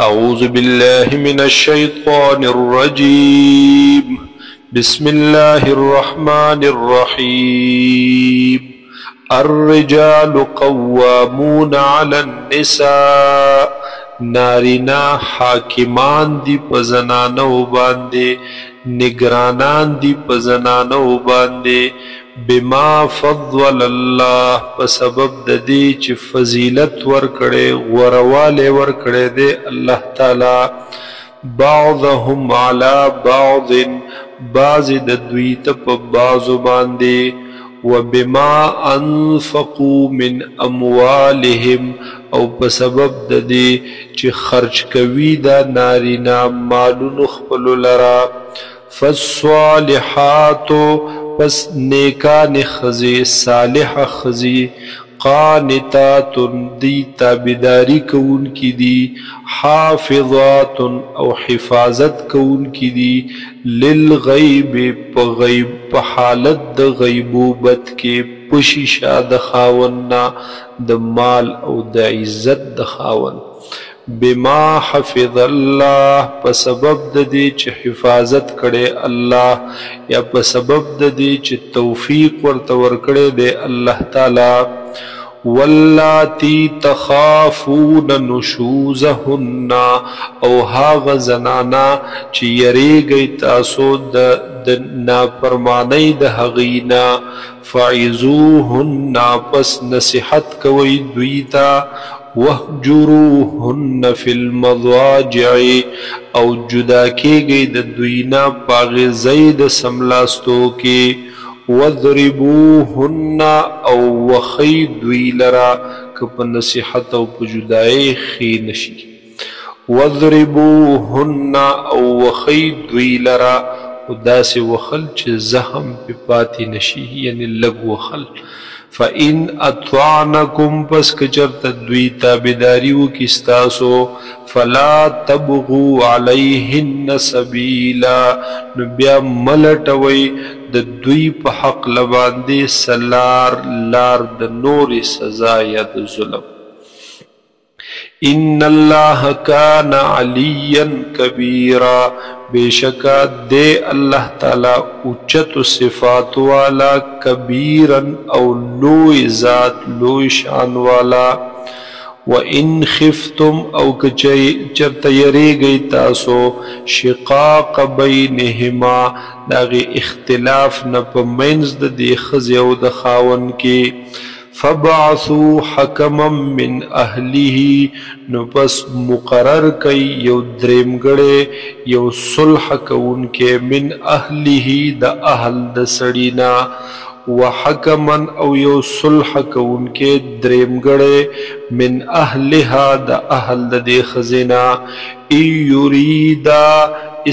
أعوذ بالله من الشيطان الرجيم. بسم الله الرحمن الرحيم. الرجال قوامون على النساء. نارینا حاکمان دی پزنانو باندے، نگرانان دی پزنانو باندے، بما فضل الله پسبب د دې چې فضیلت ورکړي غورواله ورکړي دے الله تعالی بعضهم على بعض، بعض د دوی ته په بعضو باندې، وبما انفقوا من اموالهم او پسبب د دې چې خرج کوي دا نارینا مالونو خپل لرا. فالصالحات پس نیکان خزی صالح خزی، قانتات دی تابداری کون کی دی، حافظات او حفاظت کون کی دی، للغیب پا غیب پا حالت د غیبوبت کے پشیشا د خاوننا د مال او د عزت د خاون. بما حفظ الله په سبب د دې چې حفاظت کړي الله، یا په سبب د دې چې توفیق ورته ورکړي دی الله تعالی. واللاتی تخافون نشوزهن، او هاغه زنانا چې یریږئ تاسو د نافرمانی د هغینا، فعظوهن پس نصیحت کوئ دوی ته، وَهْجُرُوهُنَّ فِي الْمَضَاجِعِ او جدا کیږئ د دوینا پاغزی د سملاستو کې، وَضْرِبُوهُنَّ او وخی دوی لرا که په نصیحت او په جدائی خی نشي، وَضْرِبُوهُنَّ او وخی دوی لرا او داسې وخل چې زخم پی پاتی نشي، یعنی لگ وخل. فَإِنْ أَطْوَعْنَكُمْ پس کچرت دوی تابداریو کستاسو، فَلَا تَبْغُوا عَلَيْهِنَّ سَبِيلًا نبیا ملٹوئی د دوی په حق لباندے سلار لار د نور سزا یا د ظلم. ان اللہ کان علیا کبیرا، بیشکا دے اللہ تعالی اچت صفات والا، کبیرا او لوی ذات لوی شان والا. وَإِنْ خِفْتُمْ او چرت یریگئی تاسو، شقاق بینہما داغی اختلاف نپا منز دی خزی او د خاون کی، فَبَعْثُوا حَكَمًا مِّنْ أَهْلِهِ نو پس مقرر کئی یو دریمگڑے یو صلح کون کے، من أهله دا اہل دا سڑینا، وحکمن او یو صلح کون کے دریمگڑے من أهلها دا اہل دا دی خزینا، ای یریدا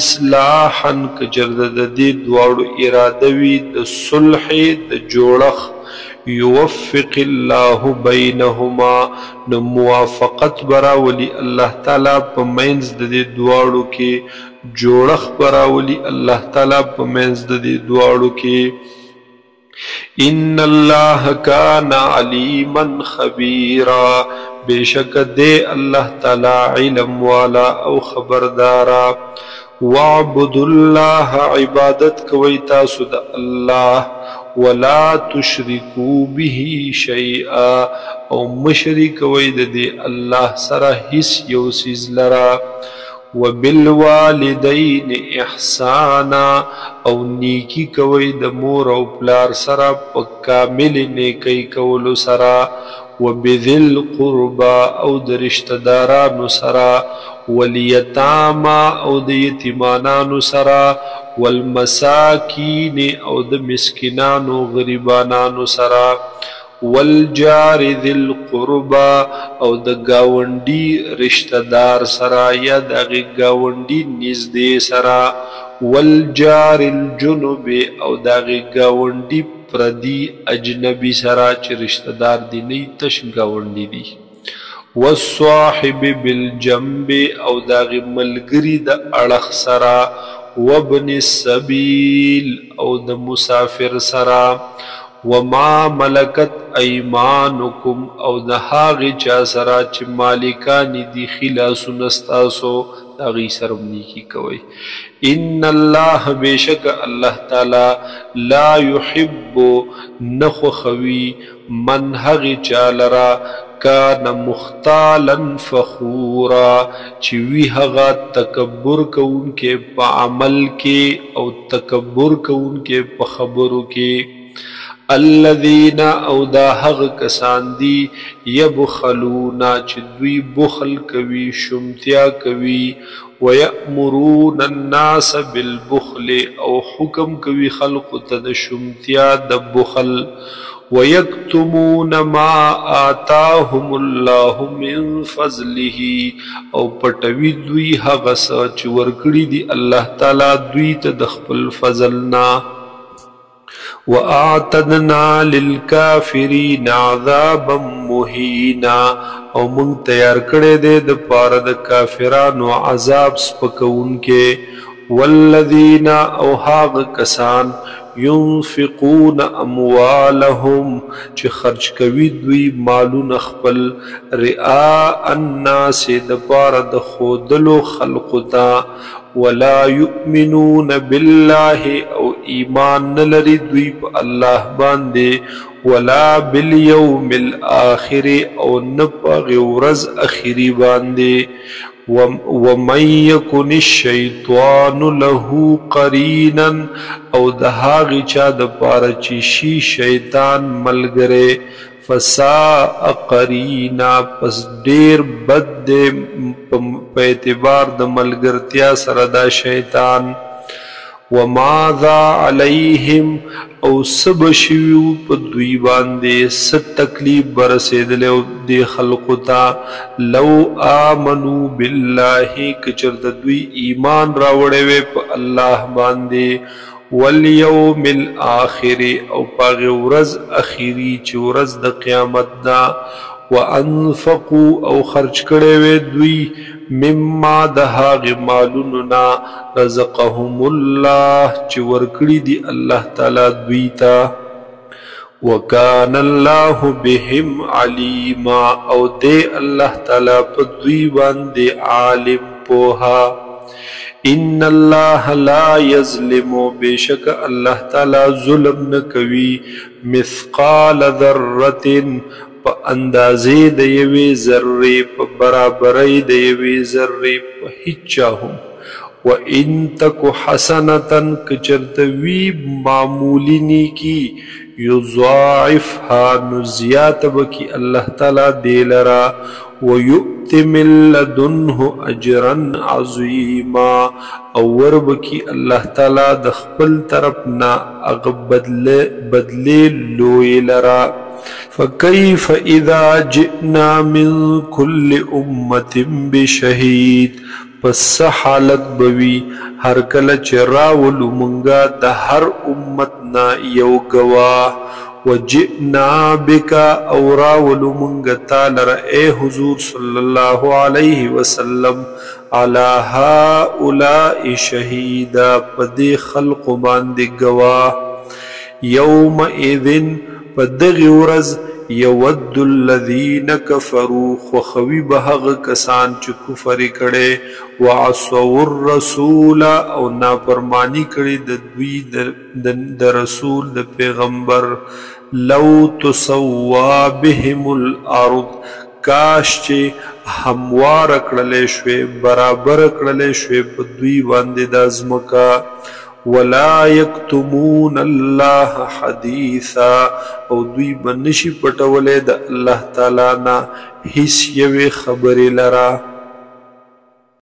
اصلاحا کجرد دا دی دوارو ارادوی دا صلح دا جوڑخ، یوفق اللہ بینہما نو موافقت براولی اللہ تعالی پا مینز دی دوارو کے، جوڑخ براولی اللہ تعالی پا مینز دی دوارو کے. ان اللہ کان علیما خبیرا، بیشک دے اللہ تعالی علم والا او خبردارا. وَاعْبُدُوا اللَّهَ عبادت کوئی تاسو دا اللہ، وَلَا تُشْرِكُوا بِهِ شَيْئًا او مشرک وید دی اللہ سرا حس یو سیز لرا. وَبِالْوَالِدَيْنِ احسانا او نیکی کوئی د مور او پلار سرا پا کامل نیکی کولو سرا. وَبِذِي الْقُرْبَى او د رشتدارانو سرا، والیتاما او د یتیمانانو سرا، والمساکین او د مسکنانو غریبانانو سرا، والجار ذی القربى او د گاونڈی رشتدار سرا یا داغی گاونڈی نزدے سرا، والجار الجنب او داغی گاونڈی پردی اجنبی سرا چی رشتدار دی نی تش گاونڈی دی. والصاحب بالجنب او داغی ملگری دا اڑخ سرا، وابن السبیل او د مسافر سرا، وما ملکت ایمانکم او د هغې چا سره چې مالکان دي خلاصونه ستاسو د هغې سره هم نیکي کوئ. ان الله بېشکه الله تعالی لا یحب نه خوښوي من هغې چا لره کان مختالا فخورا چې وي هغه تکبر کوونکی په عمل کې او تکبر کوونکی په خبرو کې. الذین او دا هغه کسان دي یبخلون چې دوی بخل کوي شمتیا کوي ویأمرون الناس بالبخل او حکم کوي خلقو ته د شمتیا د بخل وَيَكْتُمُونَ مَا آتَاهُمُ اللَّهُ مِنْ فَضْلِهِ او پټوي دوی هغه څه چې ورکړي دي الله تعالی دوی ته د خپل فضلنا. وَأَعْتَدْنَا لِلْكَافِرِينَ عَذَابًا مُهِينًا او مونږ تیار کړی دی د پاره د کافرانو عذاب سپکونکي. وَالَّذِينَ او هغه کسان ينفقون اموالهم چې خرج کوي دوی مالونه خپل رئاء الناس د پاره د خودلو خلقو ته ولا يؤمنون بالله او ایمان نه لري دوی په الله باندې ولا باليوم الاخر او نه په ورځ اخري باندې. وَمَن يَكُنِ الشَّيْطَانُ لَهُ قَرِينًا او د هغې چا د پاره چې شي شیطان ملګری فساء قرینا پس ډیر بد دی په اعتبار د ملګرتیا سره دا شیطان. وماذا علیهم او سب شویو په دوی باندې ست تکلیف برسېدلی او دې خلقو ته لو آمنو بالله که چېرته دوی ایمان راوړی وی په الله باندې والیوم الاخر او په هغې ورځ اخري چې ورځ د قیامت ده. وانفقوا او خرج کړی وی دوی مما د هغې مالونو نه رزقهم الله چې ورکړي دي الله تعالی دوی ته. وکان الله بهم علیما او دی الله تعالی په دوی باندې عالم پوها. ان الله لا یظلم بشک الله تعالی ظلم نه کوي مثقال ذره په اندازې د یوې ذرې په برابرۍ د یوې ذرې په هیڅ چا هم. وان تک حسنه که چېرته وي معمولي نیکي یضاعفها نو زیاته به کي الله تعالی دې لره ویؤت من لدنه اجرا عظیما او وربکی الله تعالی د خپل طرف نه هغه بدلې لوی لرا. فكيف اذا جئنا من كل امه بشهيد پس حالت بوي هر کله چې راولو مونږه د هر امت نه یو گواه. وجئنا بك او راولو مونږ تعالی اے حضور صلی الله علیه وسلم على هؤلاء شهیدا پدې خلق باندې گواه. یومئذ پدغه ورځ یود الذین کفروا خوخوی به هغه کسان چې کفر کړي وعصوا الرسول او نافرمانی کړي د دوی د رسول د پیغمبر. لو تسوا بهم الارض کاش چې هموار کړلې شوې برابر کړلې شوې په دوی باندې د ازمکا. ولا یکتمون الله حدیثا او دوی بنشي پټولې د الله تعالی نه هیڅ یوې خبرې لرا.